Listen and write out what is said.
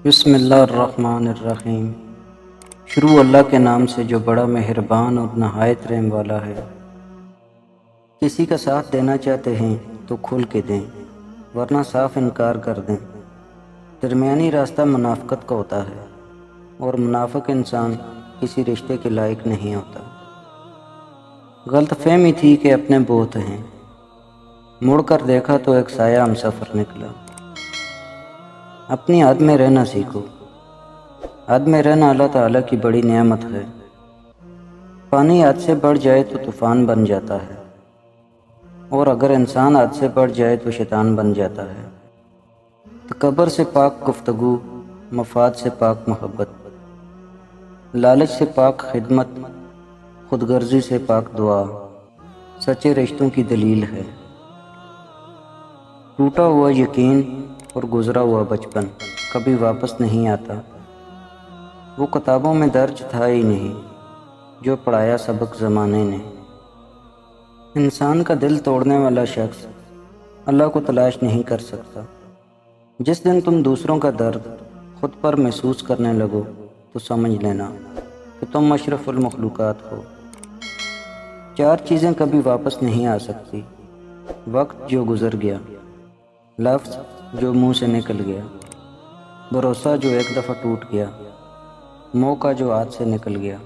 بسم اللہ الرحمن الرحیم۔ شروع اللہ کے نام سے جو بڑا مہربان اور نہایت رحم والا ہے۔ کسی کا ساتھ دینا چاہتے ہیں تو کھل کے دیں، ورنہ صاف انکار کر دیں۔ درمیانی راستہ منافقت کا ہوتا ہے، اور منافق انسان کسی رشتے کے لائق نہیں ہوتا۔ غلط فہمی تھی کہ اپنے بہت ہیں، مڑ کر دیکھا تو ایک سایہ ہم سفر نکلا۔ اپنی حد میں رہنا سیکھو۔ حد میں رہنا اللہ تعالیٰ کی بڑی نعمت ہے۔ پانی حد سے بڑھ جائے تو طوفان بن جاتا ہے، اور اگر انسان حد سے بڑھ جائے تو شیطان بن جاتا ہے۔ تکبر سے پاک گفتگو، مفاد سے پاک محبت، لالچ سے پاک خدمت، خود غرضی سے پاک دعا سچے رشتوں کی دلیل ہے۔ ٹوٹا ہوا یقین اور گزرا ہوا بچپن کبھی واپس نہیں آتا۔ وہ کتابوں میں درج تھا ہی نہیں جو پڑھایا سبق زمانے نے۔ انسان کا دل توڑنے والا شخص اللہ کو تلاش نہیں کر سکتا۔ جس دن تم دوسروں کا درد خود پر محسوس کرنے لگو تو سمجھ لینا کہ تم اشرف المخلوقات ہو۔ 4 چیزیں کبھی واپس نہیں آ سکتی: وقت جو گزر گیا، لفظ جو منہ سے نکل گیا، بھروسہ جو ایک دفعہ ٹوٹ گیا، موقع جو ہاتھ سے نکل گیا۔